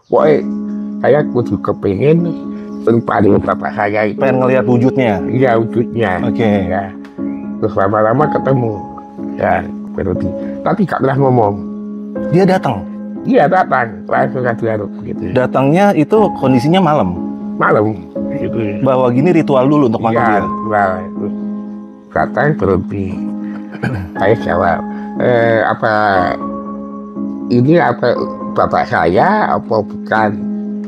Pokoknya saya kudu kepengen berjumpa dengan bapak saya itu. Pengen ngelihat wujudnya. Iya, wujudnya. Oke. Ya. Terus lama-lama ketemu. Ya, berarti. Tapi gak pernah ngomong. Dia datang. Iya, datang. Langsung diaduk gitu. Datangnya itu kondisinya malam. Malam gitu. Bawa gini ritual dulu untuk manggil dia. Iya, terus datang berhenti. Saya jawab, apa ini apa bapak saya apa bukan?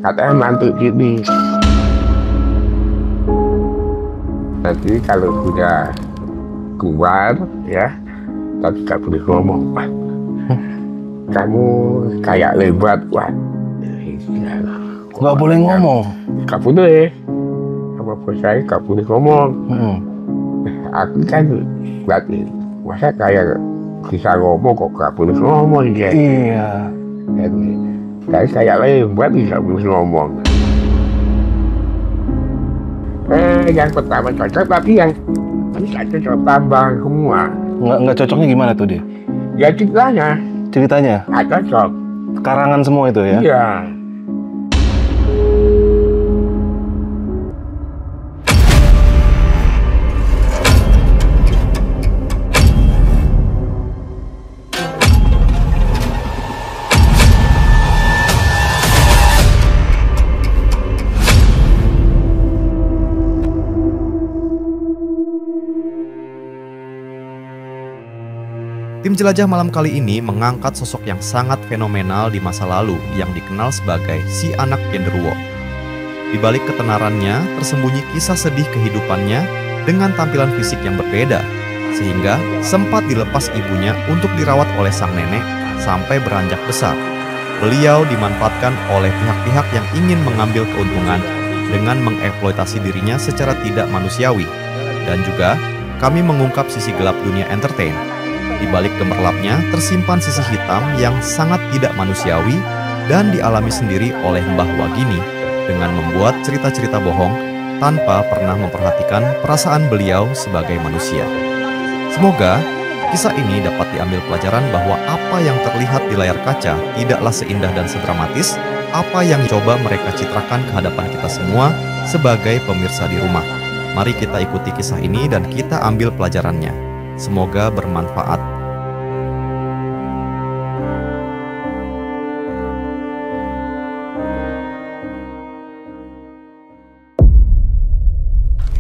Katanya mantu gini. Nanti kalau sudah keluar ya, tapi gak boleh ngomong. Kamu kayak lebat, wah. Nggak boleh ngomong. Gak boleh. Sama bos saya gak boleh ngomong. Aku kan berarti masa kayak bisa ngomong kok gak boleh ngomong ya. Iya. Jadi kayak lebat gak boleh ngomong. Yang pertama cocok, tapi yang gak cocok tambah semua. Nggak cocoknya gimana tuh dia? Ya ceritanya Ceritanya? gak cocok. Karangan semua itu ya? Iya. Tim Jelajah Malam kali ini mengangkat sosok yang sangat fenomenal di masa lalu yang dikenal sebagai si anak genderuwo. Di balik ketenarannya tersembunyi kisah sedih kehidupannya dengan tampilan fisik yang berbeda, sehingga sempat dilepas ibunya untuk dirawat oleh sang nenek sampai beranjak besar. Beliau dimanfaatkan oleh pihak-pihak yang ingin mengambil keuntungan dengan mengeksploitasi dirinya secara tidak manusiawi. Dan juga kami mengungkap sisi gelap dunia entertain. Di balik gemerlapnya tersimpan sisi hitam yang sangat tidak manusiawi dan dialami sendiri oleh Mbah Wagini dengan membuat cerita-cerita bohong tanpa pernah memperhatikan perasaan beliau sebagai manusia. Semoga kisah ini dapat diambil pelajaran bahwa apa yang terlihat di layar kaca tidaklah seindah dan sedramatis apa yang coba mereka citrakan ke hadapan kita semua sebagai pemirsa di rumah. Mari kita ikuti kisah ini dan kita ambil pelajarannya. Semoga bermanfaat.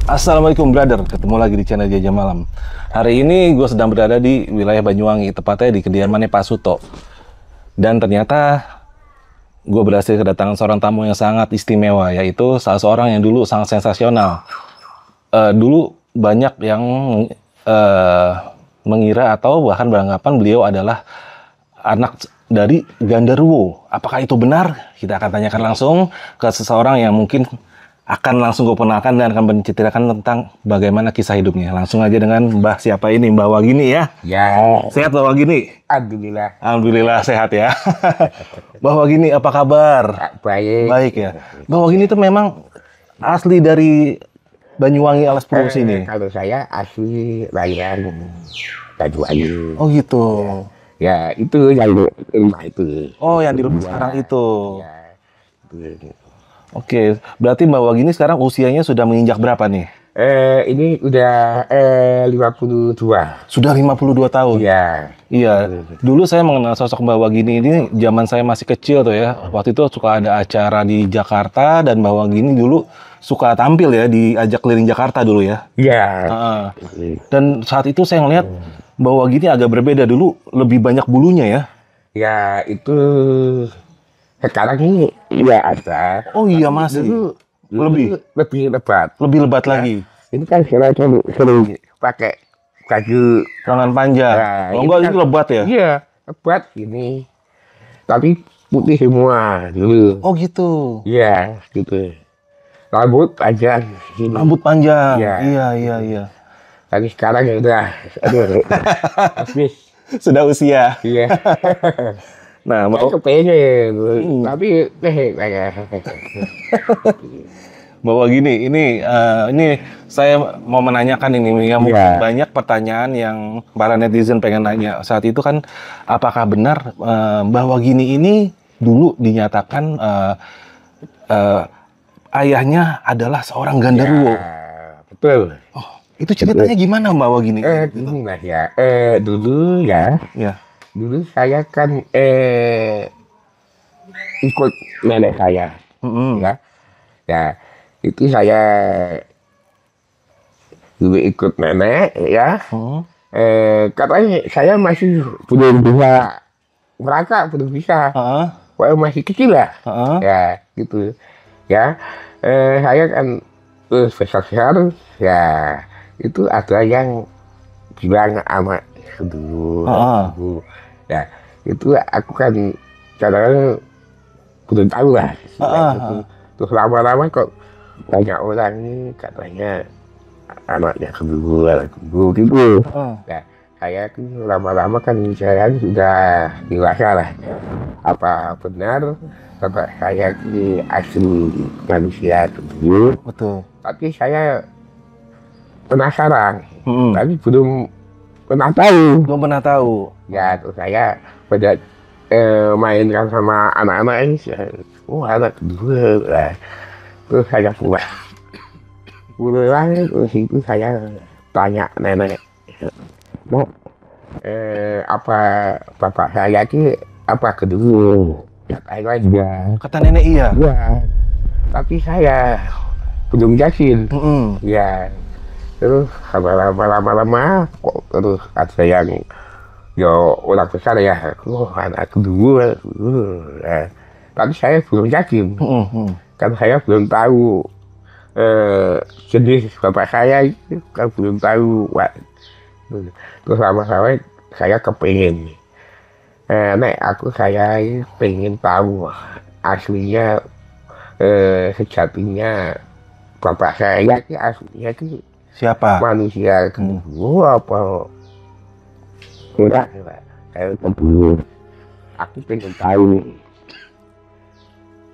Assalamualaikum brother, ketemu lagi di channel Jelajah Malam. Hari ini gue sedang berada di wilayah Banyuwangi, tepatnya di kediamannya Pak Suto. Dan ternyata gue berhasil kedatangan seorang tamu yang sangat istimewa, yaitu salah seorang yang dulu sangat sensasional. Dulu banyak yang mengira atau bahkan beranggapan beliau adalah anak dari Gandarwo. Apakah itu benar? Kita akan tanyakan langsung ke seseorang yang mungkin akan langsung gue perkenalkan dan akan menceritakan tentang bagaimana kisah hidupnya. Langsung aja dengan Mbah siapa ini, Mbah Wagini ya? Ya. Sehat Mbah Wagini? Alhamdulillah. Alhamdulillah sehat ya. Mbah Wagini apa kabar? Baik. Baik ya. Mbah Wagini itu memang asli dari Banyuwangi Alas Purwo sini. Kalau saya asli layan Banyuwangi. Oh gitu. Ya itu yang di rumah itu. Oh yang di rumah sekarang itu. Ya, itu. Oke, berarti Mbak Wagini sekarang usianya sudah menginjak berapa nih? Ini udah 52. Sudah 52 tahun? Iya. Iya, dulu saya mengenal sosok Mbak Wagini ini zaman saya masih kecil tuh ya. Waktu itu suka ada acara di Jakarta dan Mbak Wagini dulu suka tampil ya, diajak keliling Jakarta dulu ya. Iya. Dan saat itu saya ngeliat Mbak Wagini agak berbeda, dulu lebih banyak bulunya ya. Ya itu sekarang ini ya ada. Oh iya masih. Lebih lebat. Lebih lebat Ya. lagi. Ini kan sering pakai baju Lengan panjang. Nah, Oh enggak, kan, itu lebat ya? Iya, lebat ini. Tapi putih semua dulu. Oh gitu. Iya, gitu. Rambut panjang. Gini. Rambut panjang. Iya. Iya. Tapi sekarang ya udah, aduh, habis. Sudah usia. Iya. Nah, Saya kepengen, tapi bahwa gini, ini saya mau menanyakan ini yang mungkin banyak pertanyaan yang para netizen pengen nanya. Saat itu kan, apakah benar bahwa gini ini dulu dinyatakan ayahnya adalah seorang genderuwo. Ya, betul. Oh, itu ceritanya gimana bawa gini? Gini lah ya. Dulu ya. Ya. Dulu saya kan ikut nenek saya. Ya. Ya, itu saya dulu ikut nenek ya. Katanya saya masih belum bisa merangkak, belum bisa. Wah, masih kecil lah. Ya, gitu. Ya, saya kan besar-besar, ya itu ada yang bilang anak dulu. Ya, itu aku kan kadang belum tahu lah. Terus lama-lama kok banyak orang ini katanya anaknya kedua gitu. Ya, saya kan lama-lama kan saya sudah dewasa lah. Apa benar bapak saya ini asli manusia tersebut? Betul. Tapi saya penasaran, tapi belum pernah tahu. Belum pernah tahu. Ya, terus saya pada mainkan sama anak-anak ini, anak kedua lah. Terus saya pulang, terus itu saya tanya nenek, apa bapak saya ini apa kedua? Katanya iya. Kata nenek iya? Iya. Tapi saya belum yakin. Ya. Terus lama-lama kok terus ada yang orang besar ya, anak kedua. Tapi saya belum yakin. Kan saya belum tahu jenis bapak saya itu, kan belum tahu. Terus lama-lama saya kepingin. Nek saya pengen tahu aslinya, sejatinya bapak saya ini aslinya itu siapa? Manusia kedua apa enggak? Saya belum. Aku pengen tahu.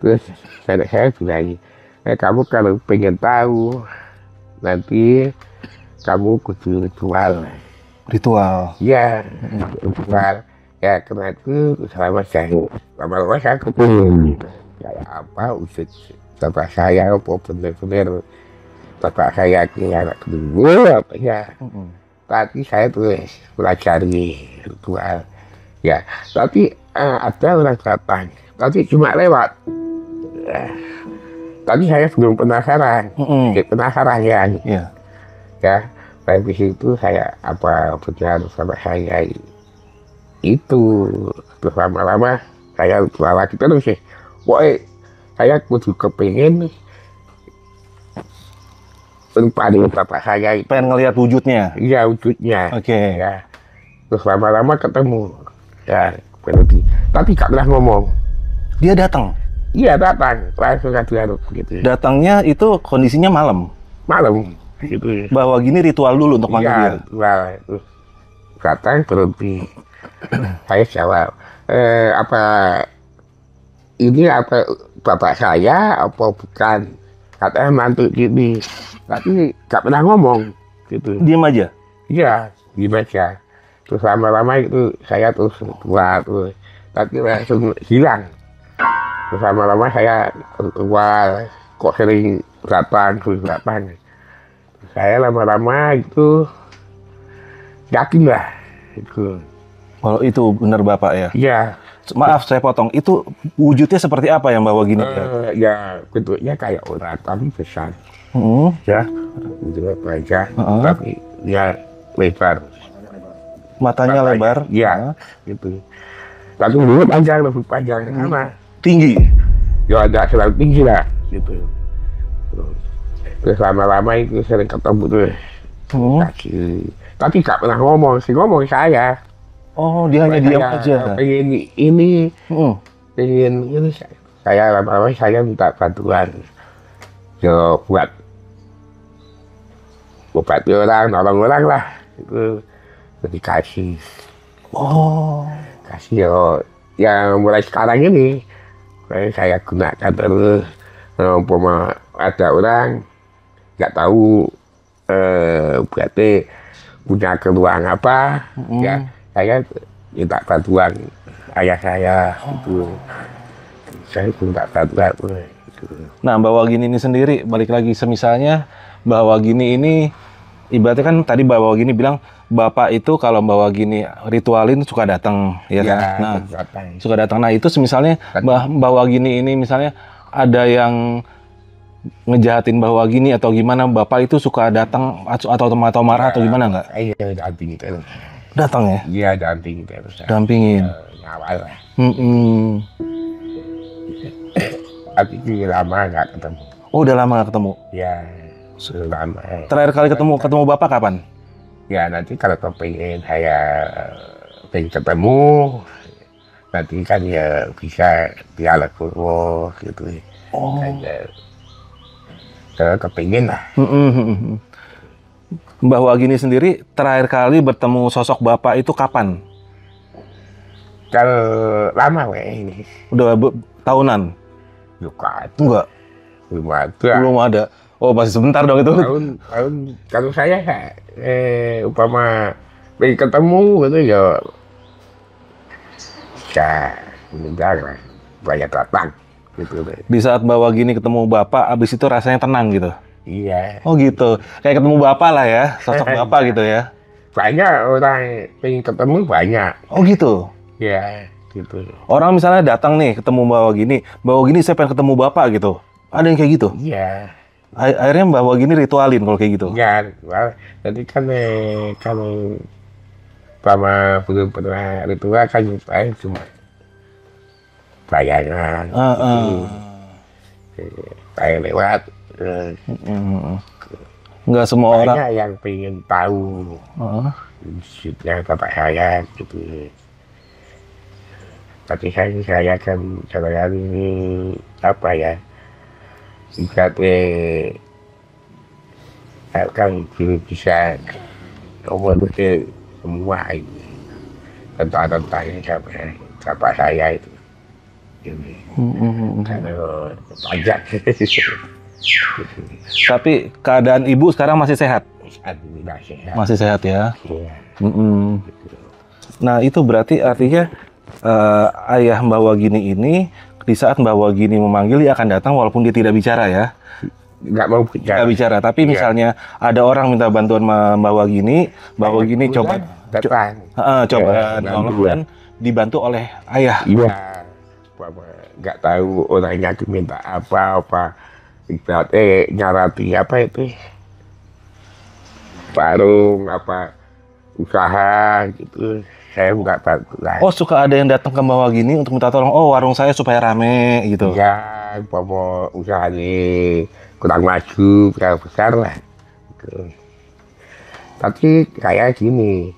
Terus saya bilang, kamu kalau pengen tahu nanti kamu kudu ritual. Ritual? Ya, ritual. Ya, karena itu lama-lama saya kepingin kayak apa usut bapak saya, apa bener-bener bapak saya ini anak kedua apa ya. Tapi saya terus pelajari ritual. Ya, tapi ada orang datang, tapi cuma lewat. Tapi saya belum penasaran, penasaran ya. Ya, dari situ saya apa benar sama saya itu. Terus lama-lama saya lagi terus sih. Pokoknya saya kudu kepingin lupa dengan bapak saya. Pengen ngelihat wujudnya? Iya, wujudnya. Oke. Ya. Terus lama-lama ketemu. Ya, berarti. Tapi gak pernah ngomong. Dia datang? Iya, datang. Langsung diaduk gitu. Datangnya itu kondisinya malam? Malam. Gitu. Bawa gini ritual dulu untuk manggil dia? Iya, ritual. Terus datang berhenti. Saya jawab, apa ini apa bapak saya apa bukan? Katanya mantu gini, tapi gak pernah ngomong gitu. Diam aja? Iya, diam aja. Terus lama-lama itu saya terus tua terus, tapi langsung hilang. Terus lama-lama saya tua, kok sering datang. Saya lama-lama itu yakin lah itu. Kalau itu benar bapak ya? Iya. Maaf saya potong, itu wujudnya seperti apa yang bawa gini? Ya bentuknya kayak orang tapi besar. Ya, bentuknya panjang, tapi dia lebar. Matanya lebar? Iya, gitu. Tapi dulu panjang, lebih panjang sama. Tinggi? Ya ada selalu tinggi lah, gitu. Terus lama-lama itu sering ketemu tuh. Tapi gak pernah ngomong saya. Oh, dia hanya diam aja. Pengen ini, saya lama-lama saya minta bantuan. Ya buat obati orang, nolong orang lah. Itu dikasih. Oh. Kasih yang mulai sekarang ini. Saya gunakan terus. Umpama ada orang nggak tahu berarti punya keluhan apa, ya saya minta bantuan ayah saya itu. Saya pun tak tahu. Nah, Mbah Wagini ini sendiri, balik lagi semisalnya Mbah Wagini ini, ibaratnya kan tadi Mbah Wagini bilang, Bapak itu kalau Mbah Wagini ritualin suka datang, ya kan? Nah, suka datang. Nah, itu misalnya Mbah Wagini ini misalnya ada yang ngejahatin Mbah Wagini atau gimana, Bapak itu suka datang atau marah atau gimana nggak? Iya, dampingin terus. Datang ya? Iya, dampingin terus. Dampingin. Ngawal lah. Tapi lama nggak ketemu. Oh, udah lama nggak ketemu? Ya, sudah lama. Terakhir kali ketemu Bapak kapan? Ya, nanti kalau pengen saya pengen ketemu, nanti kan ya bisa dialog Purwo gitu. Oh. Saya kepingin lah. Mbah Wagini sendiri terakhir kali bertemu sosok Bapak itu kapan? Kalau lama ini. Udah tahunan? Enggak. Belum ada. Oh, masih sebentar dong itu. Tahun kalau saya umpama pengen ketemu gitu ya bisa meninggal lah, banyak datang gitu. Di saat Mbah Wagini ketemu Bapak, abis itu rasanya tenang gitu? Iya. Oh gitu, kayak ketemu Bapak lah ya, sosok Bapak gitu ya? Banyak orang pengen ketemu, banyak. Oh gitu? Iya, gitu. Orang misalnya datang nih ketemu Mbah Wagini saya pengen ketemu Bapak gitu. Ada yang kayak gitu? Iya. Akhirnya Mbah Wagini ritualin kalau kayak gitu? Iya, jadi kan kalau belum pernah ritual kan saya cuma bayangan. Saya lewat. Nggak semua orang. Banyak yang pengen tahu wujudnya bapak saya gitu. Tapi saya kan sekarang ini apa ya? Jika kan belum bisa ngomong ke semua ini tentang siapa saya itu. Kalau pajak. Tapi keadaan ibu sekarang masih sehat? Sehat. Masih sehat ya? Iya. Nah itu berarti artinya ayah Mbah Wagini ini di saat Mbah Wagini memanggil dia akan datang walaupun dia tidak bicara ya? Nggak mau bicara. Nggak bicara, tapi misalnya ada orang minta bantuan Mbah Wagini, Mbah Wagini coba nolong dan dibantu oleh ayah. Iya. Nggak tahu orangnya itu minta apa. Ibaratnya nyarati apa itu warung apa usaha gitu, saya nggak bantu lah. Oh, suka ada yang datang ke Mbah Wagini untuk minta tolong, oh warung saya supaya rame gitu? Iya, umpama usaha ini kurang maju, kurang besar lah gitu. Tapi kayak gini,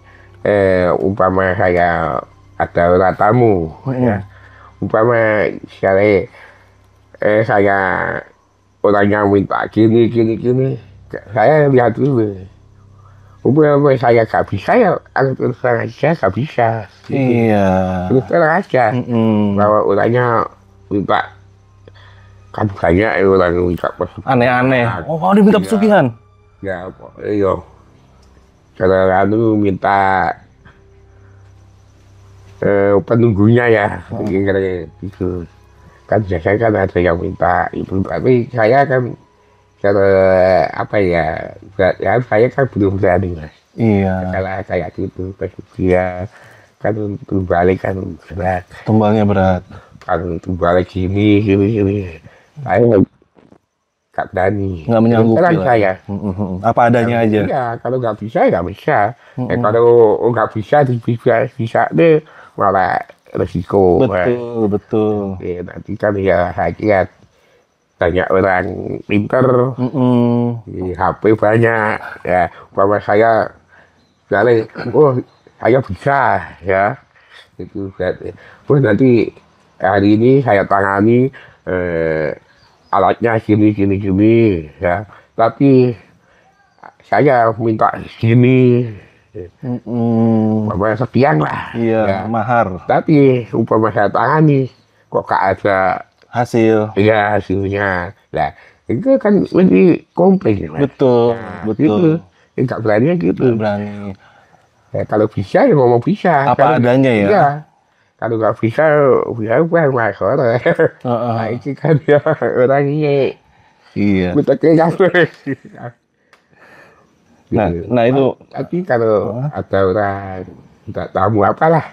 umpama saya ada orang tamu ya, umpama saya orangnya minta gini, saya lihat dulu. Umpama saya nggak bisa ya, terus terang aja nggak bisa. Gitu. Iya. Terus terang aja. Bahwa orangnya minta kan banyak orang minta pesugihan. Aneh-aneh. Oh, dia minta pesugihan? Ya, iya. Kalau minta penunggunya ya, kira-kira gitu. Kan biasanya kan ada yang minta itu, tapi saya kan cara apa ya saya kan belum berani mas. Iya. Kalau kayak gitu dia kan untuk balik kan berat. Tumbalnya berat. Kan untuk balik gini. Saya nggak berani. Nggak menyanggupi lah. Saya. Apa adanya aja. Iya, kalau nggak bisa nggak bisa. Kalau nggak bisa deh malah resiko. Betul. Nanti kan ya saya banyak orang pinter, di HP banyak, ya. Umpama saya, saya bisa, ya. Itu nanti hari ini saya tangani alatnya gini, ya. Tapi saya minta gini. Umpama sekian lah. Iya, ya. Mahar. Tapi umpama saya tangani, kok gak ada hasil. Iya, hasilnya. Nah, itu kan lebih kompleks. Betul. Gitu. Nggak berani gitu. Nggak berani. Ya, kalau bisa ya ngomong bisa. Apa adanya ya? Iya. kalau nggak bisa bukan rồi. Nah, itu kan dia orangnya Iya. kita kenyang. Nah itu. Tapi kalau ada orang tidak tahu apalah,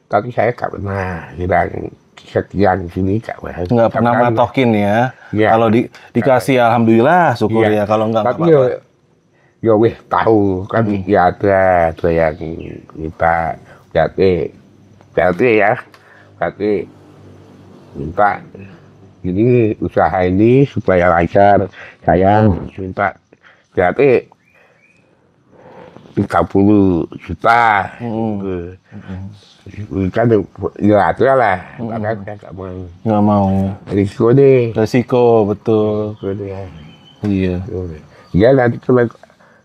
tapi saya nggak pernah bilang sekian di sini nggak pernah matokin ya. Ya. Kalau dikasih alhamdulillah, syukur ya. Kalau nggak tapi yo weh tahu kan ya ada yang kita berarti ya, berarti minta ini usaha ini supaya lancar, saya minta berarti 30 juta. Kan ya ada lah, karena saya nggak mau ya. Risiko betul. Iya. Ya nanti kalau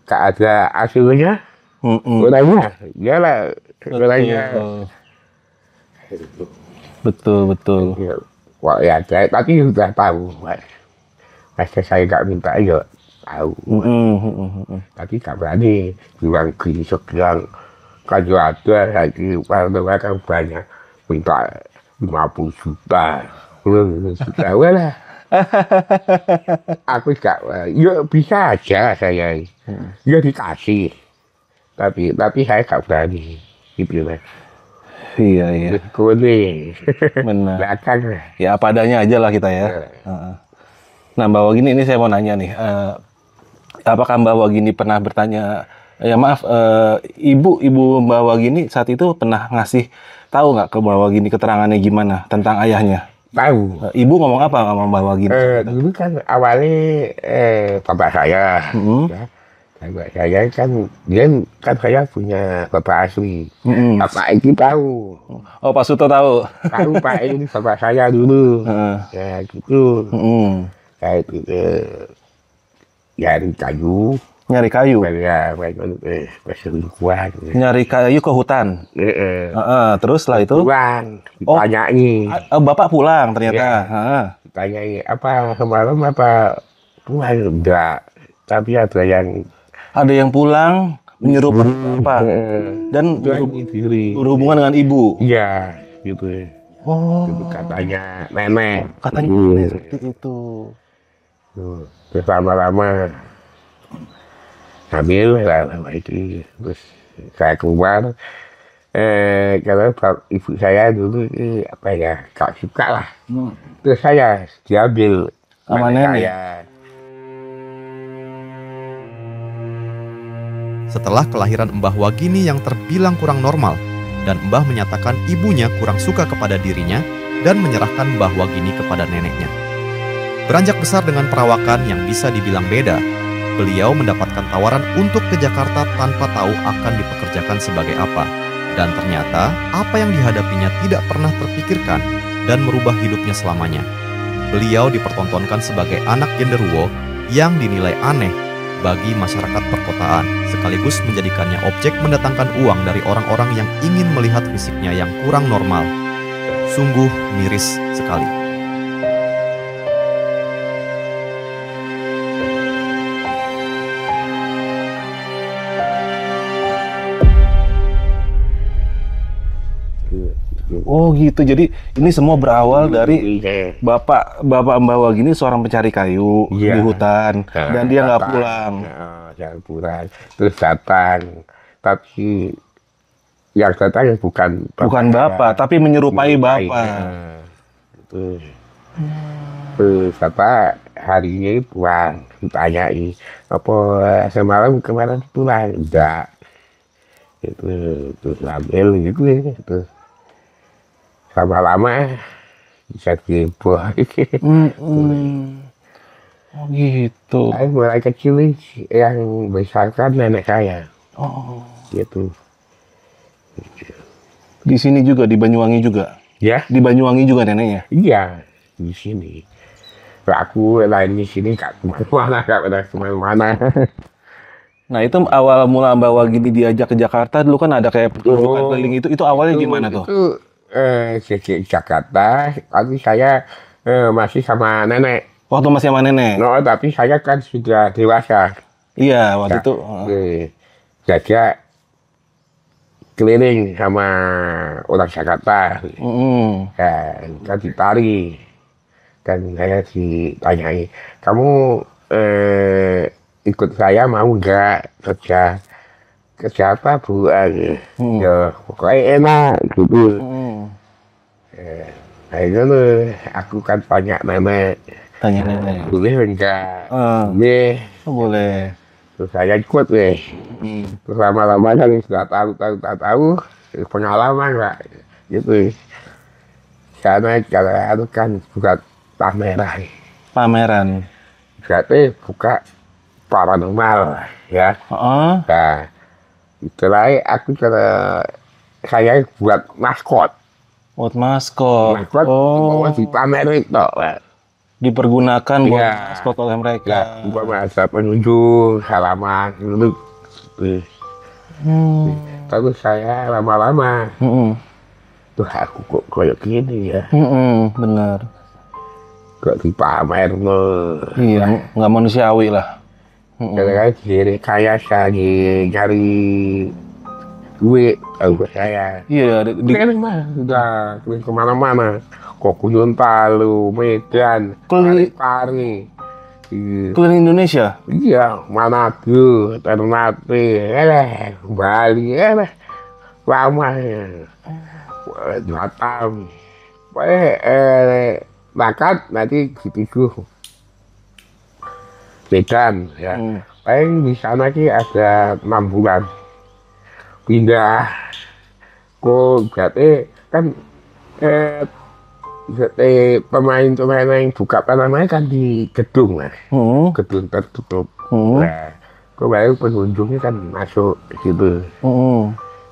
nggak ada hasilnya, orangnya, ya lah orangnya. Betul. Ya, wah ya, tapi sudah tahu, masa saya nggak minta ya tahu. Tapi nggak berani bilang gini sekian. Kalau ada lagi warga banyak minta 50 juta, 10 juta, lah. Aku gak, ya bisa aja saya, ya dikasih, tapi saya gak berani, gitu lah. Iya. Kuning, belakang. Ya apa adanya aja lah kita ya. Nah Mbak Wagini, ini saya mau nanya nih, apakah Mbak Wagini pernah bertanya? Ya maaf, ibu Mbak Wagini saat itu pernah ngasih tahu nggak ke Mbak Wagini keterangannya gimana tentang ayahnya? Tahu. Ibu ngomong apa sama Mbak Wagini? Dulu kan awalnya bapak saya, ya. Bapak saya kan dia kan saya punya bapak asli. Bapak itu tahu. Oh Pak Suto tahu. Tahu Pak, ini bapak saya dulu. Ya gitu. Kayak itu nyari kayu. Ya, nyari kayu ke hutan. Terus setelah itu ditanyain. Bapak pulang ternyata. Ditanyain apa semalam apa pulang enggak. Tapi ada yang pulang menyerupai Bapak dan berhubungan dengan ibu. Iya, gitu. Itu katanya nenek. Katanya nenek seperti itu. Terus lama-lama hamil lama itu, terus saya keluar, karena ibu saya dulu apa ya gak suka lah, terus saya diambil sama nenek. Setelah kelahiran Mbah Wagini yang terbilang kurang normal dan Mbah menyatakan ibunya kurang suka kepada dirinya dan menyerahkan Mbah Wagini kepada neneknya. Beranjak besar dengan perawakan yang bisa dibilang beda, beliau mendapatkan tawaran untuk ke Jakarta tanpa tahu akan dipekerjakan sebagai apa. Dan ternyata apa yang dihadapinya tidak pernah terpikirkan dan merubah hidupnya selamanya. Beliau dipertontonkan sebagai anak genderuwo yang dinilai aneh bagi masyarakat perkotaan, sekaligus menjadikannya objek mendatangkan uang dari orang-orang yang ingin melihat fisiknya yang kurang normal. Sungguh miris sekali. Oh gitu, jadi ini semua berawal dari Bapak Mbak Wagini seorang pencari kayu di hutan, dan dia nggak pulang. Jangan pulang, terus datang, tapi yang datang bukan Bapak, tapi menyerupai Bapak. Terus harinya pulang, ditanyain apa semalam kemarin pulang, enggak. Itu terus ambil gitu. Lama-lama bisa dibuang. Oh gitu. Saya mulai kecil yang besarkan nenek saya. Oh. Gitu. Di sini juga, di Banyuwangi juga? Ya. Di Banyuwangi juga neneknya? Iya, di sini. Aku lain di sini nggak kemana-mana. Nah itu awal mula Mbak Wagini diajak ke Jakarta dulu kan ada kayak keliling itu awalnya gimana tuh? Itu ke Jakarta, tapi saya masih sama nenek. Waktu masih sama nenek? No, tapi saya kan sudah dewasa. Iya, waktu itu. Jadi keliling sama orang Jakarta. Ya, kan ditari. Dan saya ditanyai, kamu ikut saya mau nggak kerja apa Bu? Ya pokoknya enak gitu. Akhirnya aku kan tanya nenek, boleh enggak? Boleh. Boleh. Terus saya ikut deh. Terus lama-lama kan sudah tahu pengalaman Pak. Gitu. Karena itu kan buka pameran. Berarti buka paranormal ya. Nah, setelah aku saya buat maskot. Maskot di pameran itu. Dipergunakan buat maskot oleh mereka. Buat masa pengunjung, halaman, gitu. Terus saya lama-lama, tuh aku kok kayak gini ya. Benar. Kok dipamer loh. Iya, nggak manusiawi lah. Jadi kayak saya nyari duit, tahu saya. Iya, Keliling mah, sudah keliling kemana-mana. Kok Gunung Palu, Medan, Pari. Keliling Indonesia? Iya, Manado, Ternate, Bali, lama ya. Batam. Bakat nanti gitu. Medan ya. Paling di sana sih ada 6 bulan. Pindah. Kok berarti kan pemain yang buka namanya kan di gedung lah. Gedung tertutup. Nah, kok baru pengunjungnya kan masuk gitu.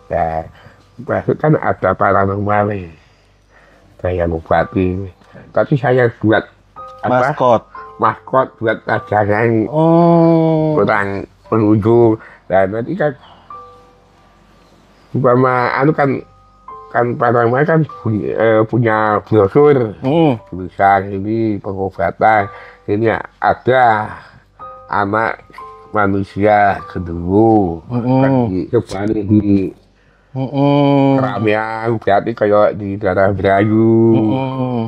Nah, masuk kan ada paranormal nih. Saya ngobati. Tapi saya buat maskot buat ajaran orang pengunjung. Dan nanti kan paranormal kan punya brosur tulisan ini pengobatan. Ini ada anak manusia kedua kembali di keramaian, berarti kayak di daerah Berayu,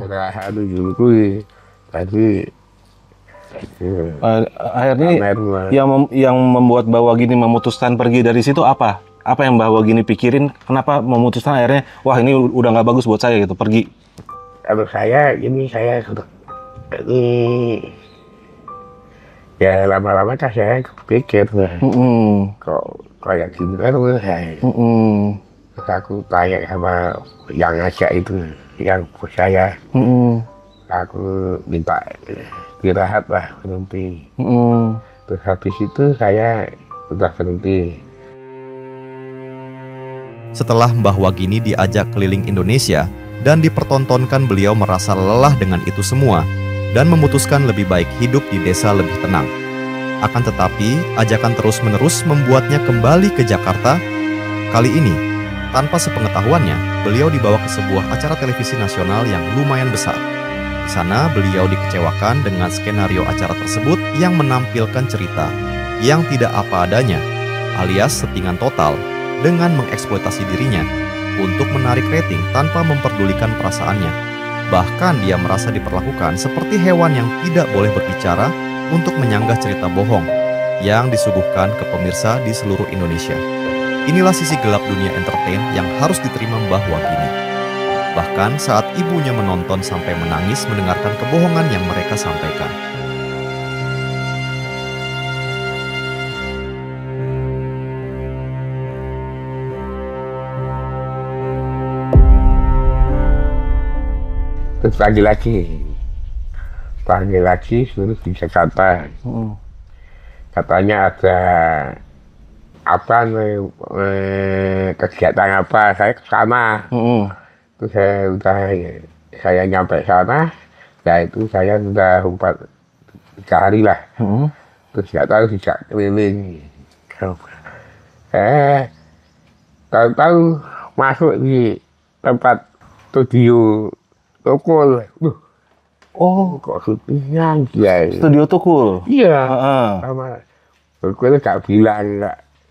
daerah gitu. Tadi akhirnya yang membuat Mbah Wagini memutuskan pergi dari situ apa? Apa yang Mbah Wagini pikirin? Kenapa memutuskan akhirnya, wah ini udah nggak bagus buat saya gitu, pergi? Kalau saya ya lama-lama kan saya pikir kok kayak gini kan terus aku tanya sama yang ngajak itu, yang bos saya. Aku minta istirahat lah, berhenti. Terus habis itu saya udah berhenti. Setelah Mbah Wagini diajak keliling Indonesia dan dipertontonkan, beliau merasa lelah dengan itu semua dan memutuskan lebih baik hidup di desa lebih tenang. Akan tetapi, ajakan terus-menerus membuatnya kembali ke Jakarta. Kali ini, tanpa sepengetahuannya, beliau dibawa ke sebuah acara televisi nasional yang lumayan besar. Di sana, beliau dikecewakan dengan skenario acara tersebut yang menampilkan cerita yang tidak apa adanya, alias settingan total, dengan mengeksploitasi dirinya untuk menarik rating tanpa memperdulikan perasaannya. Bahkan dia merasa diperlakukan seperti hewan yang tidak boleh berbicara untuk menyanggah cerita bohong yang disuguhkan ke pemirsa di seluruh Indonesia. Inilah sisi gelap dunia entertain yang harus diterima Mbah Wagini. Bahkan saat ibunya menonton sampai menangis mendengarkan kebohongan yang mereka sampaikan. Terus panggil lagi suruh di Jakarta. Katanya ada apa kegiatan apa, saya ke sana. Terus saya nyampe sana, ya itu saya sudah 3 hari lah. Terus nggak tahu bisa keliling. Tahu-tahu masuk di tempat studio Tukul. Kok syutingan ya? Studio Tukul? Iya. Sama Tukul gak bilang,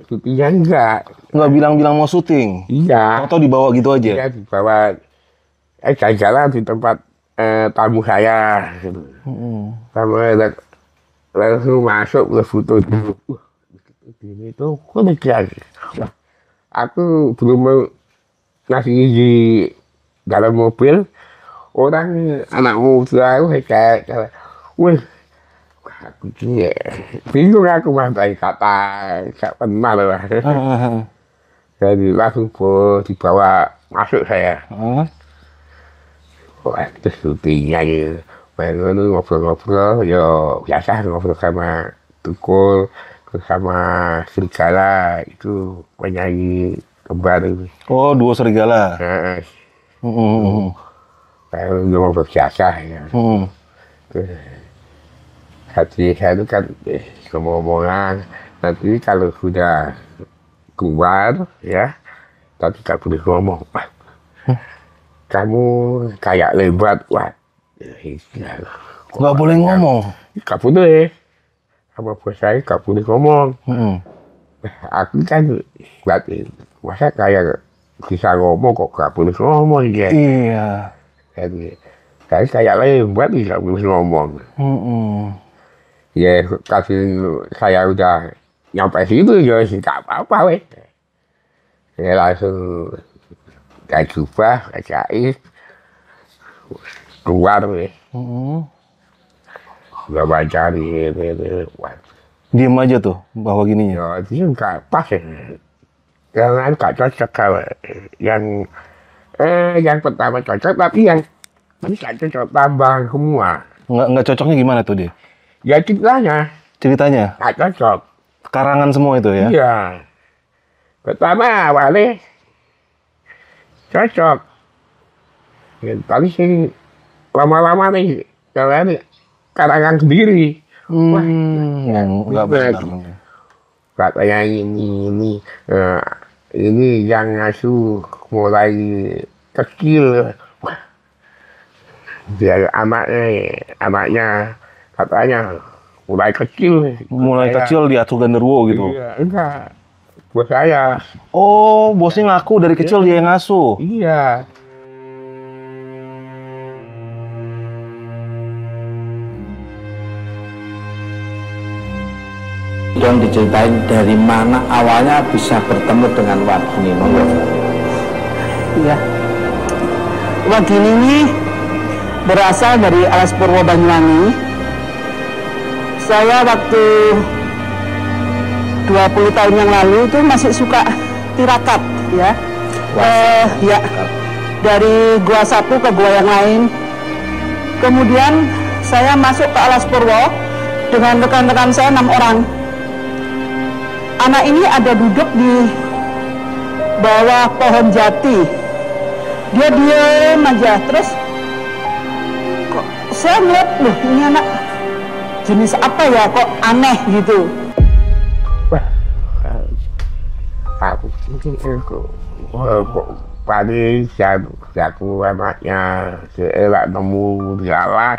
syutingnya enggak. Nggak bilang-bilang mau syuting? Iya. Atau dibawa gitu aja? Iya, dibawa. Jalan-jalan di tempat tamu saya. Gitu. Sama langsung masuk ke foto dulu. Ini tuh kok lagi. Aku belum mau ngasih di dalam mobil. Orang anak muda aku kayak, wih, aku gini, bingung aku mantai kata, gak pernah loh. Jadi langsung dibawa masuk saya. Wah, itu syutingnya gitu. Main ngobrol-ngobrol, ya biasa ngobrol sama Tukul, sama Serigala, itu penyanyi kembar itu. Oh, duo Serigala. Kayak ngobrol biasa ya. Hati saya itu kan ngomong-ngomongan, nanti kalau sudah keluar ya, tapi tak boleh ngomong. Kamu kayak lebat, wah. Nggak boleh ngomong? Nggak boleh. Sama bos saya nggak boleh ngomong. Aku kan berarti, masa kayak bisa ngomong kok nggak boleh ngomong ya. Iya. Jadi, saya kayak lebat nggak boleh ngomong. Ya kasih saya udah nyampe situ ya nggak apa-apa weh. Saya langsung kayak jubah, kayak jahit, keluar weh. Udah baca gitu. Diem aja tuh bawa gininya. Ya itu nggak pas ya. Karena nggak cocok kalau yang pertama cocok, tapi yang ini nggak cocok, tambah semua. Nggak cocoknya gimana tuh dia? Ya ceritanya. Ceritanya? Nggak cocok. Karangan semua itu ya? Iya. Pertama awalnya cocok. Ya, tapi sih lama-lama nih kalian karangan sendiri. Wah, nggak benar. Katanya ini yang ngasuh mulai kecil. Wah, biar anaknya katanya mulai kecil. Mulai kecil diatur genderuwo gitu? Iya, enggak. Bos saya. Oh, bosnya ngaku dari kecil dia yang ngasuh? Iya. Dong diceritain dari mana awalnya bisa bertemu dengan Wagini, monggo. Iya. Wagini ini berasal dari Alas Purwo Banyuwangi. Saya waktu 20 tahun yang lalu itu masih suka tirakat ya. Ya. Dari gua satu ke gua yang lain. Kemudian saya masuk ke Alas Purwo dengan rekan-rekan saya 6 orang. Anak ini ada duduk di bawah pohon jati. Dia diam aja, terus kok saya ngeliat, loh ini anak jenis apa ya, kok aneh gitu. Wah, aku tadi aku anaknya seelak nemu di alas.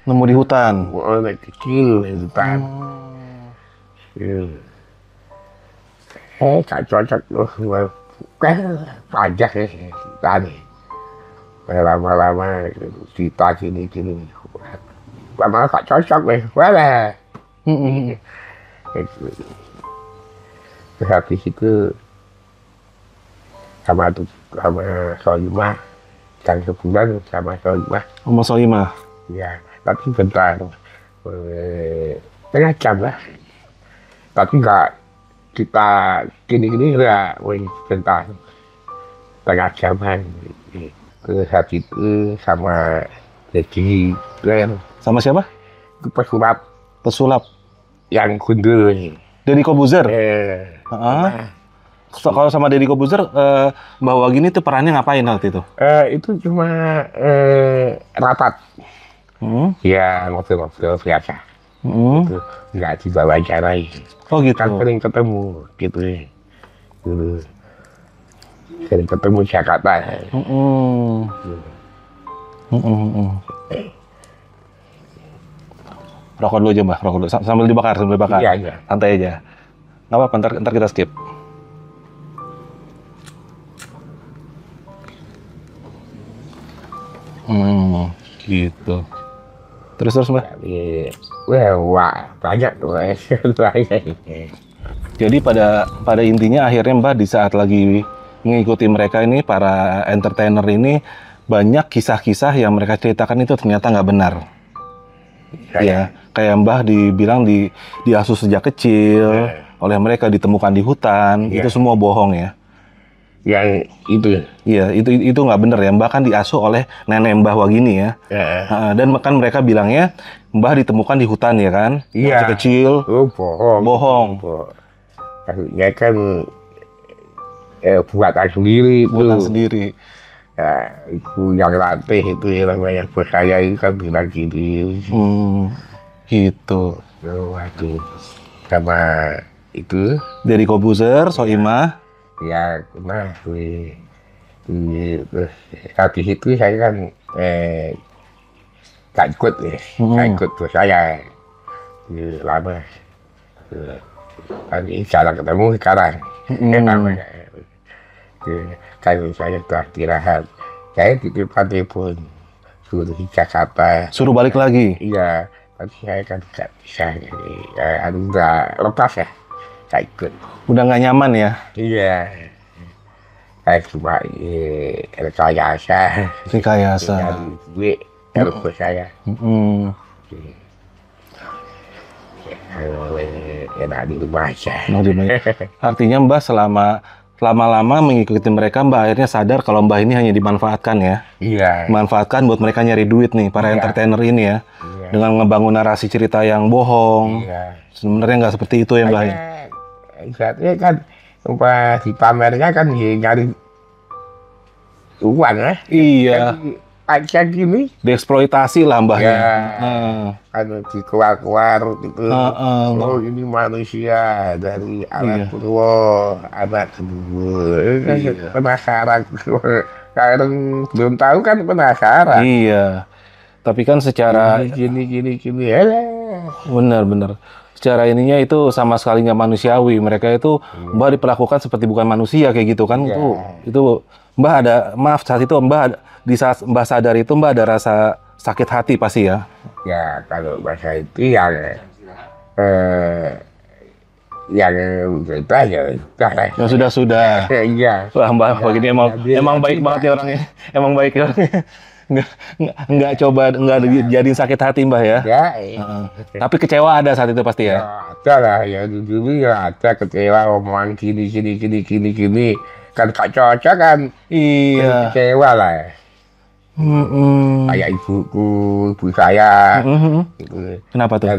Nemu di hutan? Anak kecil di hutan. Gak cocok loh, pajak ya tadi. Lama-lama cerita gini. Lama gak cocok deh, boleh. Terus habis itu sama Soimah, kan sebulan sama Soimah. Sama Soimah? Ya, tapi bentar, setengah jam lah. Tapi nggak kita gini lah, bentar, setengah jaman. Terus habis itu sama Deddy Glenn. Sama siapa? Pesulap. Pesulap? Yang gundul. Deddy Kobuzer? Kalau sama Deddy Kobuzer, Mbak Wagini tuh perannya ngapain waktu itu? Itu cuma rapat. Ya ngobrol-ngobrol biasa. Itu nggak diwawancarai. Oh gitu. Kan sering ketemu gitu. Sering ketemu Jakarta. Rokok dulu aja Mbak, rokok dulu. Sambil dibakar. Iya. Santai aja. Nggak apa-apa, ntar kita skip. Gitu. Terus Mbah. Wah, banyak tuh. Jadi pada intinya akhirnya Mbah di saat lagi mengikuti mereka ini, para entertainer ini, banyak kisah-kisah yang mereka ceritakan itu ternyata nggak benar. Ya, kayak Mbah dibilang diasuh sejak kecil, oleh mereka ditemukan di hutan, itu semua bohong ya. Yang itu. Iya, itu nggak benar ya. Mbah kan diasuh oleh nenek Mbah Wagini ya. Dan kan mereka bilangnya Mbah ditemukan di hutan ya kan? Iya. Masih kecil. Bohong. Kasusnya kan buatan sendiri. Buatan sendiri. Ya, itu yang latih itu namanya bos saya itu kan bilang gitu. Gitu. Waduh. Sama itu. Dari Kobuzer, Soimah. Ya, nah, terus habis itu saya kan gak ikut ya, gak ikut bos saya lama. Ini jarang ketemu sekarang. Kalau saya sudah istirahat, saya titipkan telepon suruh di Jakarta. Suruh balik lagi? Iya, tapi saya kan gak bisa, udah lepas ya. Saya ikut. Udah nggak nyaman ya? Iya. Saya cuma rekayasa. Dari duit, dari bos saya. Enak di rumah aja. Artinya Mbah lama-lama mengikuti mereka, Mbah akhirnya sadar kalau Mbah ini hanya dimanfaatkan ya? Iya. Dimanfaatkan buat mereka nyari duit nih, para entertainer ini ya? Iya. Dengan ngebangun narasi cerita yang bohong. Iya. Sebenarnya nggak seperti itu ya Mbah ya? Saatnya kan pas di pamernya kan nyari uang ya. Iya. Aja gini. Dieksploitasi lah Mbah ya. Kan dikeluar-keluar gitu. Oh ini manusia dari anak Purwo, anak kedua. Penasaran. Sekarang belum tahu kan penasaran. Iya. Tapi kan secara gini. Benar. Secara ininya itu sama sekali nggak manusiawi. Mereka itu Mbah diperlakukan seperti bukan manusia kayak gitu kan. Itu Mbah ada, maaf saat itu Mbah di saat Mbah sadar itu Mbah ada rasa sakit hati pasti ya. Ya kalau bahasa itu yang kita ya yang sudah. Iya. Wah Mbah begini emang baik banget ya orangnya. Emang baik ya orangnya. Nggak jadiin sakit hati Mbah ya. Tapi kecewa ada saat itu pasti ya. Ada lah ya, dulu ya ada kecewa, omongan gini kan gak cocok kan. Iya. Kecewa lah ya. Kayak ibu saya. Gitu. Kenapa tuh?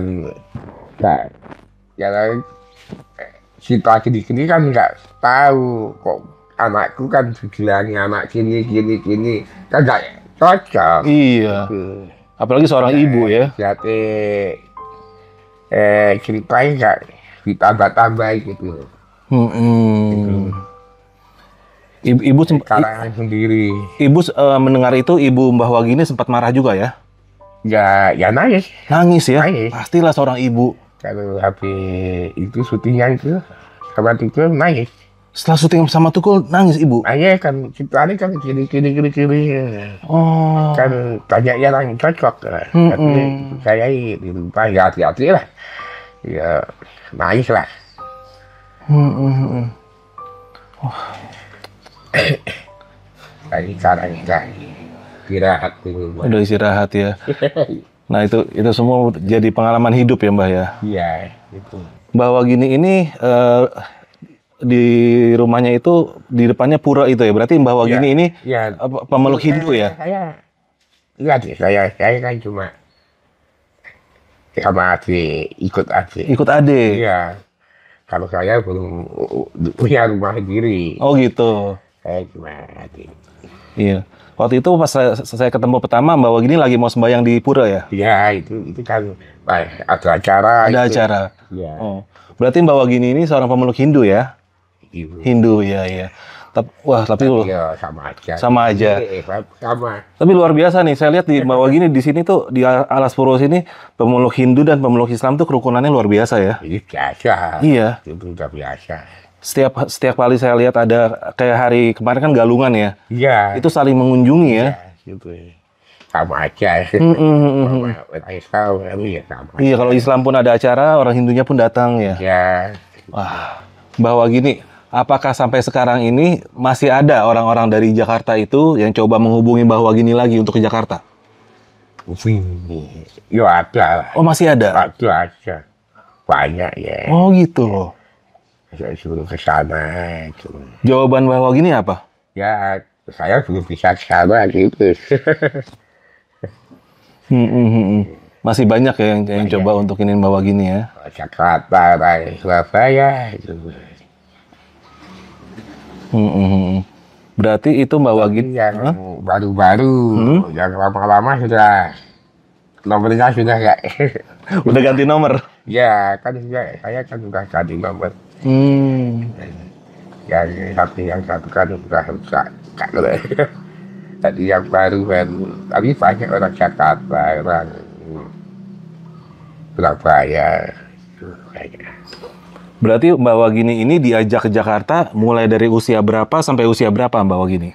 Situasi di sini kan nggak tahu kok anakku kan bilangnya anak gini kan nggak cocok. Iya. Apalagi seorang ibu ya. Jadi ceritanya nggak ditambah-tambah gitu. Ibu karangan sendiri. Ibu mendengar itu, ibu Mbah Wagini sempat marah juga ya? Ya nangis. Nangis ya? Nangis. Pastilah seorang ibu. Kalau habis itu syutingnya itu sama Tukul nangis. Setelah syuting sama Tukul nangis ibu? Nangis kan, ceritanya kan kiri. Oh. Kan banyak yang cocok. Tapi saya di rumah ya hati-hati lah. Ya nangis lah. Tadi sekarang istirahat dulu. Udah istirahat ya. Nah itu semua jadi pengalaman hidup ya Mbah ya. Iya itu. Mbah Wagini ini di rumahnya itu di depannya pura itu ya. Berarti Mbah Wagini ini pemeluk Hindu ya. Saya kan cuma sama adik, ikut adik. Ikut adik. Iya. Kalau saya belum punya rumah sendiri. Oh gitu. Saya cuma adik. Iya. Waktu itu pas saya ketemu pertama Mbah Wagini lagi mau sembahyang di pura ya? Iya, itu kan ada acara. Ada acara. Iya. Oh. Berarti Mbah Wagini ini seorang pemeluk Hindu ya? Hindu ya. Wah, tapi ya sama aja. Sama aja. Sama. Tapi luar biasa nih, saya lihat di bawah gini di sini tuh di Alas Purwo sini pemeluk Hindu dan pemeluk Islam tuh kerukunannya luar biasa ya. Ini biasa. Iya. Itu udah biasa. Setiap kali saya lihat ada kayak hari kemarin kan Galungan ya. Iya. Itu saling mengunjungi ya. Gitu. Sama aja. Islam ya sama. Iya, kalau Islam pun ada acara, orang Hindunya pun datang ya. Ya. Wah, bahwa gini, apakah sampai sekarang ini masih ada orang-orang dari Jakarta itu yang coba menghubungi bahwa gini lagi untuk ke Jakarta? Ya ada lah. Oh, masih ada? Ada aja. Banyak ya. Oh gitu. Saya suruh ke sana. Gitu. Jawaban bahwa gini apa? Ya, saya belum bisa ke sana gitu. Masih banyak ya yang coba untuk ini bahwa gini ya? Jakarta, Surabaya. Gitu. Berarti itu bawa gini yang baru-baru, yang lama-lama sudah nomornya sudah nggak. Udah ganti nomor? Ya kan saya kan sudah ganti nomor. Yang satu kan sudah rusak. Tadi yang baru, tapi banyak orang Jakarta, orang Surabaya. Berarti Mbak Wagini ini diajak ke Jakarta mulai dari usia berapa sampai usia berapa Mbak Wagini?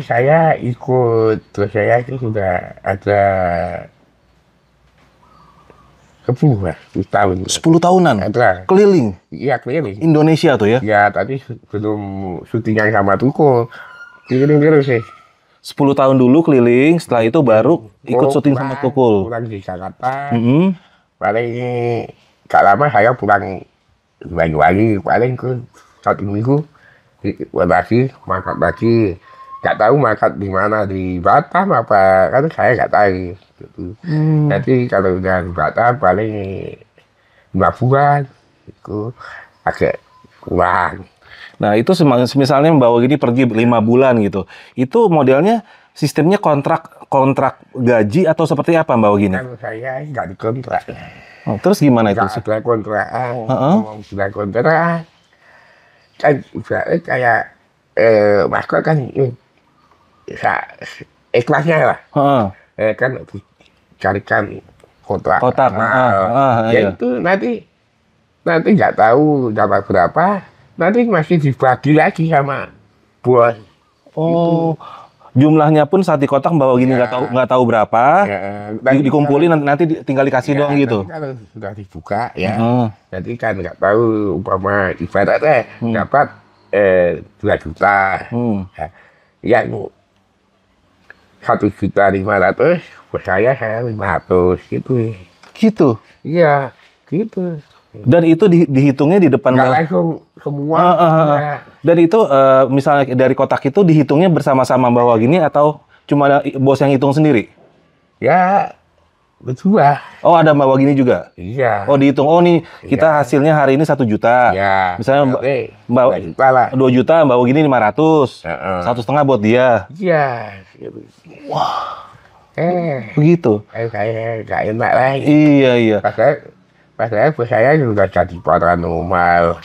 Saya ikut, terus saya itu sudah ada 10 tahun. 10 tahunan? Ada. Keliling? Iya, keliling. Indonesia tuh ya? Ya, tadi belum syuting yang sama Tukul. Keliling terus sih. 10 tahun dulu keliling, setelah itu baru ikut syuting sama Tukul. Pulang di Jakarta. Paling gak lama saya pulang Banyuwangi, paling ke 1 minggu. Lagi, makan lagi. Gak tahu makan di mana, di Batam apa, kan saya gak tahu. Gitu. Jadi kalau udah di Batam paling 5 bulan, itu agak pulang. Nah itu misalnya Mbak Wagini pergi 5 bulan gitu, itu modelnya sistemnya kontrak gaji atau seperti apa Mbak Wagini? Kalau saya nggak dikontrak. Oh, terus gimana itu? Nggak ada kontrakan, ngomong sudah kontrak, kan kayak masker kan ikhlasnya lah. Kan carikan kontrak. Ya itu nanti nggak tahu dapat berapa. Nanti masih dibagi lagi sama bos. Oh, jumlahnya pun saat di kotak Mbak Wagini nggak tahu berapa, dikumpulin nanti tinggal dikasih doang gitu. Kalau sudah dibuka ya, jadi kan nggak tahu umpama ibaratnya dapat 2 juta, yang 1.500.000, buat saya 500 gitu. Gitu? Iya, gitu. Dan itu dihitungnya di depan nggak langsung semua. Dan itu misalnya dari kotak itu dihitungnya bersama-sama Mbak Wagini atau cuma bos yang hitung sendiri? Ya, berdua. Oh ada Mbak Wagini juga? Iya. Oh dihitung, oh nih kita hasilnya hari ini 1 juta. Iya. Misalnya Mbak 2 juta, Mbak Wagini 500. 1,5 buat dia. Iya. Wah. Begitu. Kayak nggak enak lagi. Iya. Padahal saya sudah jadi paranormal.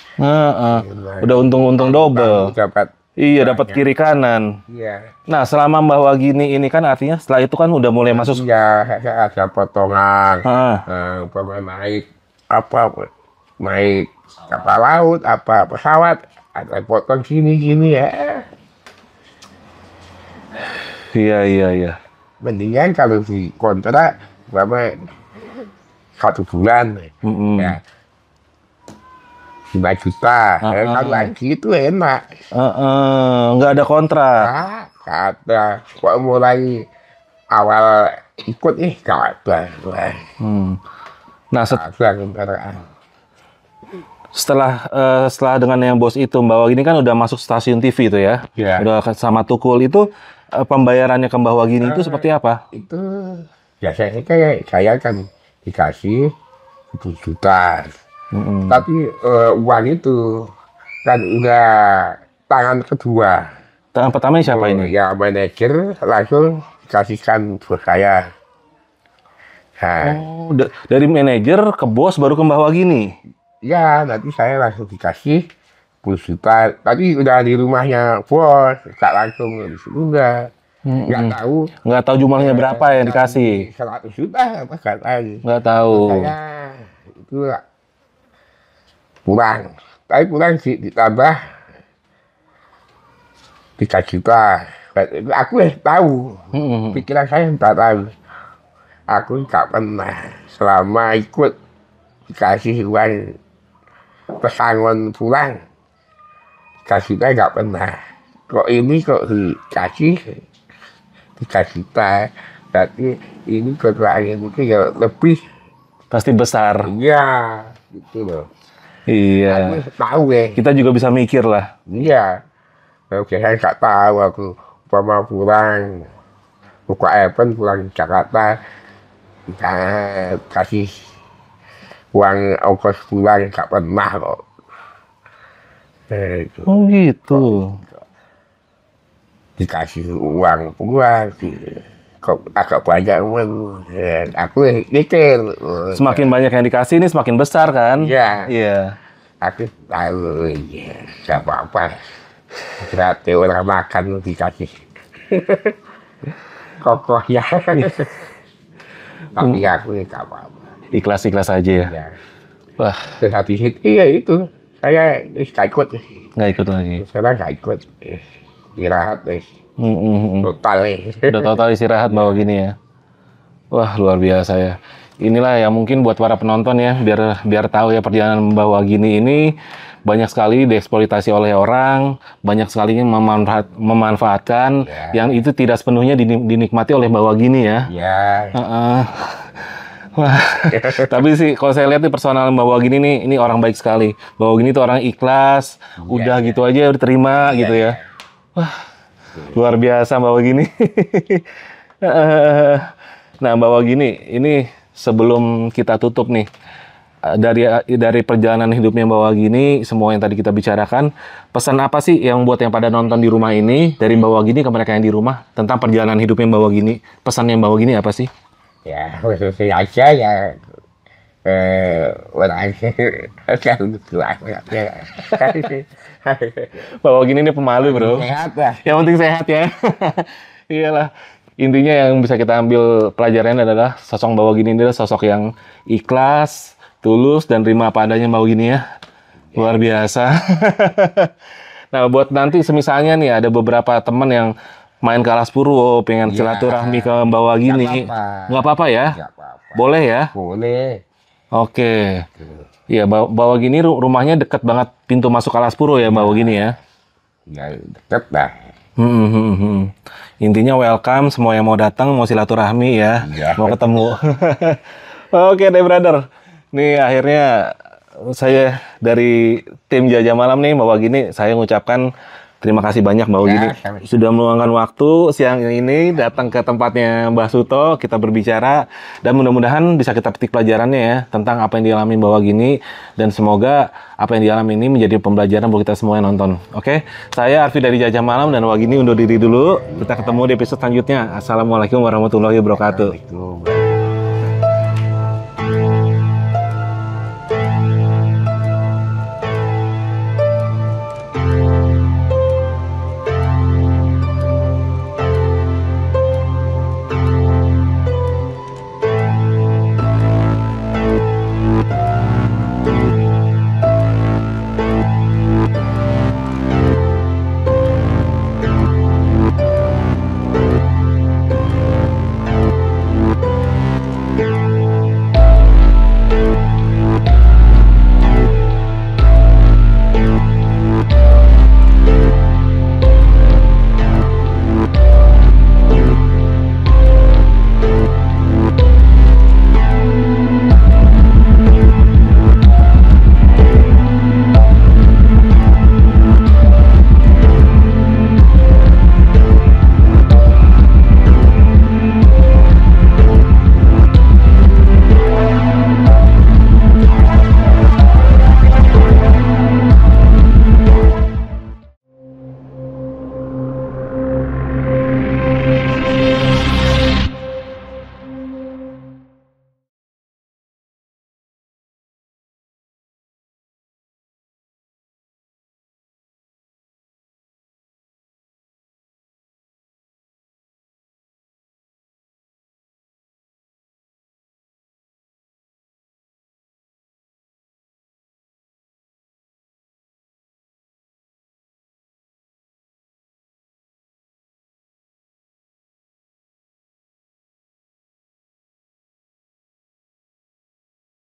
Udah untung double. Dapat kiri kanan. Iya. Nah, selama Mbak Wagini ini kan artinya setelah itu kan udah mulai masuk. Iya, ada potongan. Naik kapal laut, apa pesawat, ada potong sini ya. Iya. Mendingan kalau di kontrak, berapa 1 bulan, ya 5 juta. Kalau lagi itu enak. Nggak ada kontrak. Nggak ada. Kok mulai awal ikut nggak ada. Nah, setelah dengan yang bos itu, Mbak Wagini kan udah masuk stasiun TV itu ya? Udah sama Tukul itu, pembayarannya ke Mbak Wagini itu seperti apa? Itu biasanya kayak saya kan dikasih 1 juta. Tapi uang itu kan udah tangan kedua. Tangan pertama siapa ini? Ya manajer langsung dikasihkan buat saya. Dari manajer ke bos baru ke Mbak Wagini? Ya nanti saya langsung dikasih 10 juta. Tadi udah di rumahnya bos, tak langsung di situ udah. Nggak tahu jumlahnya berapa yang dikasih. 100 juta apa nggak tahu. Nggak tahu. Saya itu kurang. Tapi kurang sih ditambah 3 juta. Aku tahu. Pikiran saya nggak tahu. Aku nggak pernah selama ikut dikasih uang pesangon pulang. Kasihnya nggak pernah. Kok ini kok dikasih 3 juta. Berarti ini kekurangan itu ya lebih. Pasti besar. Iya, gitu loh. Iya. Aku tahu ya. Kita juga bisa mikir lah. Iya. Oke, saya nggak tahu aku umpama pulang buka event pulang Jakarta, kasih uang ongkos pulang nggak pernah kok. Oh gitu. Dikasih uang pulang kok agak banyak uang. Aku mikir. Semakin banyak yang dikasih ini semakin besar kan? Iya. Iya. Aku tahu ya, nggak apa-apa. Berarti orang makan dikasih kokoh ya. Tapi aku nggak apa-apa. Ikhlas-ikhlas aja ya. Ya. Wah. Terus habis itu, iya itu. Saya nggak ikut. Nggak ikut lagi. Saya nggak ikut. Istirahat deh. Total nih. Udah total istirahat bawa gini ya. Wah luar biasa ya. Inilah yang mungkin buat para penonton ya, biar tahu ya perjalanan membawa gini ini banyak sekali dieksploitasi oleh orang, banyak sekali yang memanfaatkan, yang itu tidak sepenuhnya dinikmati oleh bawa gini ya. Ya. Wah, tapi sih kalau saya lihat nih personal bawa gini nih, ini orang baik sekali. Bawa gini tuh orang ikhlas, udah gitu aja udah terima gitu ya. Wah, luar biasa bawa gini. Nah, bawa gini, ini sebelum kita tutup nih, dari perjalanan hidupnya bawa gini, semua yang tadi kita bicarakan, pesan apa sih yang buat yang pada nonton di rumah ini, dari bawa gini ke mereka yang di rumah, tentang perjalanan hidupnya bawa gini, pesan yang bawa gini apa sih? Ya, khususnya aja ya, orang Bawa gini ini pemalu bro. sehat lah. Yang penting sehat ya. Iyalah. Intinya yang bisa kita ambil pelajaran adalah sosok bawa gini adalah sosok yang ikhlas, tulus, dan terima apa adanya bawa gini ya. Luar biasa. Nah, buat nanti semisalnya nih ada beberapa teman yang main ke Alas Purwo, pengen silaturahmi ke bawa gini. Nggak apa-apa ya? Nggak apa-apa. Boleh ya? Boleh. Oke. Iya, bawa gini rumahnya deket banget pintu masuk Alas Purwo ya, bawa gini ya? Ya, deket lah. Intinya welcome, semua yang mau datang, mau silaturahmi ya, Ya. mau ketemu. Oke deh brother, nih akhirnya saya dari tim Jajah Malam nih bawa gini, saya mengucapkan terima kasih banyak Mbak Gini sudah meluangkan waktu siang ini datang ke tempatnya Mbah Suto, kita berbicara dan mudah-mudahan bisa kita petik pelajarannya ya tentang apa yang dialami Mbak Gini, dan semoga apa yang dialami ini menjadi pembelajaran buat kita semua yang nonton. Oke, saya Arfi dari Jajah Malam dan Mbak Gini undur diri dulu. Kita ketemu di episode selanjutnya. Assalamualaikum warahmatullahi wabarakatuh.